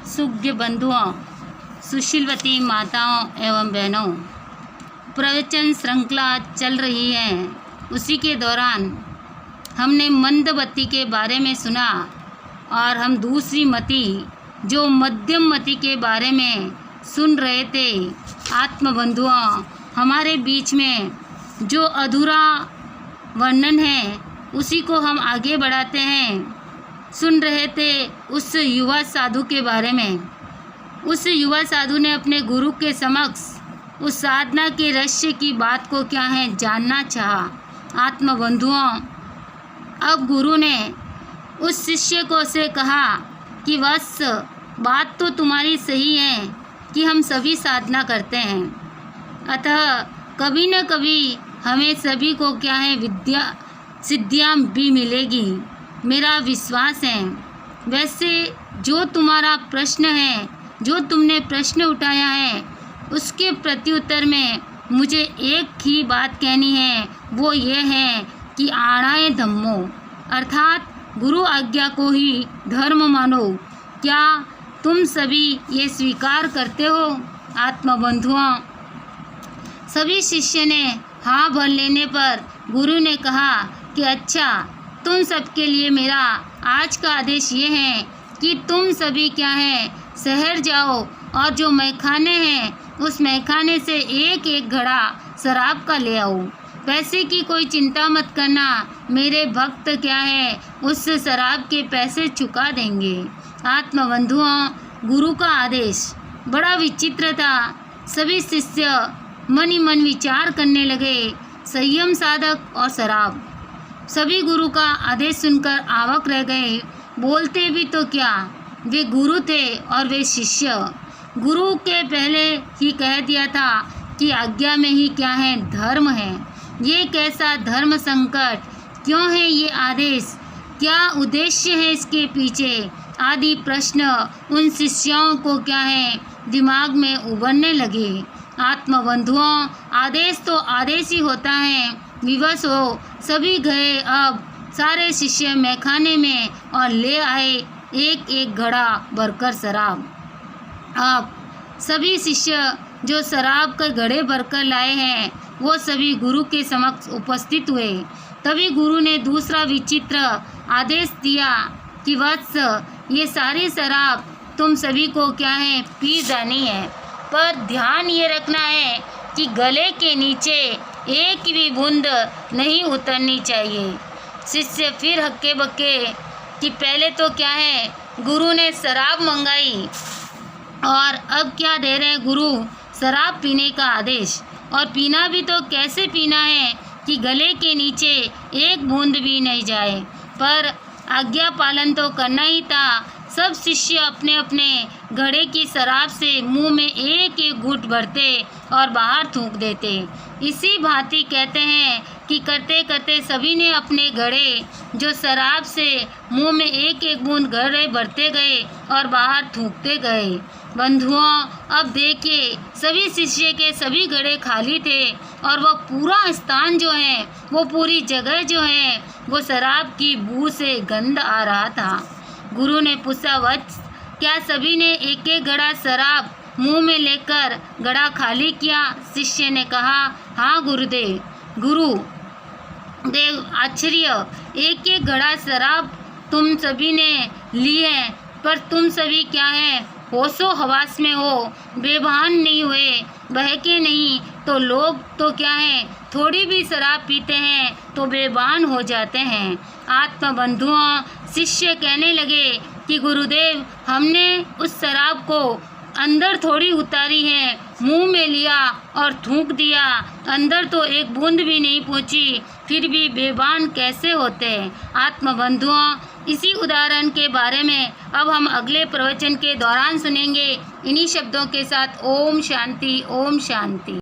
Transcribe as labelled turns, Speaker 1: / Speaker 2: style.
Speaker 1: सुज्ञ बंधुओं, सुशीलवती माताओं एवं बहनों, प्रवचन श्रृंखला चल रही है। उसी के दौरान हमने मंदमति के बारे में सुना और हम दूसरी मति जो मध्यम मति के बारे में सुन रहे थे। आत्मबंधुओं, हमारे बीच में जो अधूरा वर्णन है उसी को हम आगे बढ़ाते हैं। सुन रहे थे उस युवा साधु के बारे में। उस युवा साधु ने अपने गुरु के समक्ष उस साधना के रहस्य की बात को क्या है जानना चाहा। आत्मबंधुओं, अब गुरु ने उस शिष्य को से कहा कि बस बात तो तुम्हारी सही है कि हम सभी साधना करते हैं, अतः कभी न कभी हमें सभी को क्या है विद्या सिद्धियाँ भी मिलेगी, मेरा विश्वास है। वैसे जो तुम्हारा प्रश्न है, जो तुमने प्रश्न उठाया है, उसके प्रत्युत्तर में मुझे एक ही बात कहनी है, वो ये है कि आणाय धम्मो, अर्थात गुरु आज्ञा को ही धर्म मानो। क्या तुम सभी ये स्वीकार करते हो? आत्मबंधुओं, सभी शिष्य ने हाँ भर लेने पर गुरु ने कहा कि अच्छा, तुम सबके लिए मेरा आज का आदेश ये है कि तुम सभी क्या है शहर जाओ और जो मैखाने हैं उस मैखाने से एक एक घड़ा शराब का ले आओ। पैसे की कोई चिंता मत करना, मेरे भक्त क्या है उस शराब के पैसे चुका देंगे। आत्मबंधुओं, गुरु का आदेश बड़ा विचित्र था। सभी शिष्य मन ही मन विचार करने लगे, संयम साधक और शराब। सभी गुरु का आदेश सुनकर आवाक रह गए। बोलते भी तो क्या, वे गुरु थे और वे शिष्य। गुरु के पहले ही कह दिया था कि आज्ञा में ही क्या है धर्म है। ये कैसा धर्म संकट, क्यों है ये आदेश, क्या उद्देश्य है इसके पीछे आदि प्रश्न उन शिष्यों को क्या है दिमाग में उभरने लगे। आत्मबंधुओं, आदेश तो आदेश ही होता है। विवश हो सभी गए। अब सारे शिष्य मैखाने में और ले आए एक एक घड़ा भरकर शराब। अब सभी शिष्य जो शराब के घड़े भरकर लाए हैं वो सभी गुरु के समक्ष उपस्थित हुए। तभी गुरु ने दूसरा विचित्र आदेश दिया कि वत्स, ये सारी शराब तुम सभी को क्या है पी जानी है, पर ध्यान ये रखना है कि गले के नीचे एक भी बूंद नहीं उतरनी चाहिए। शिष्य फिर हक्के बक्के कि पहले तो क्या है गुरु ने शराब मंगाई और अब क्या दे रहे हैं गुरु, शराब पीने का आदेश। और पीना भी तो कैसे पीना है कि गले के नीचे एक बूंद भी नहीं जाए, पर आज्ञा पालन तो करना ही था। सब शिष्य अपने अपने घड़े की शराब से मुंह में एक एक घूंट भरते और बाहर थूक देते। इसी भांति कहते हैं कि करते करते सभी ने अपने घड़े जो शराब से मुंह में एक एक बूंद घड़े भरते गए और बाहर थूकते गए। बंधुओं, अब देखिए सभी शिष्य के सभी घड़े खाली थे और वह पूरा स्थान जो है, वो पूरी जगह जो है, वो शराब की बू से गंध आ रहा था। गुरु ने पूछा, वत्स, क्या सभी ने एक एक घड़ा शराब मुंह में लेकर घड़ा खाली किया? शिष्य ने कहा, हाँ गुरुदेव। गुरुदेव आश्चर्य, एक एक घड़ा शराब तुम सभी ने ली है, पर तुम सभी क्या है होशो हवास में हो, बेभान नहीं हुए, बहके नहीं। तो लोग तो क्या है थोड़ी भी शराब पीते हैं तो बेभान हो जाते हैं। आत्मबंधुओं, शिष्य कहने लगे कि गुरुदेव, हमने उस शराब को अंदर थोड़ी उतारी है, मुंह में लिया और थूक दिया, अंदर तो एक बूंद भी नहीं पहुंची, फिर भी बेभान कैसे होते हैं? आत्मबंधुओं, इसी उदाहरण के बारे में अब हम अगले प्रवचन के दौरान सुनेंगे। इन्हीं शब्दों के साथ ओम शांति, ओम शांति।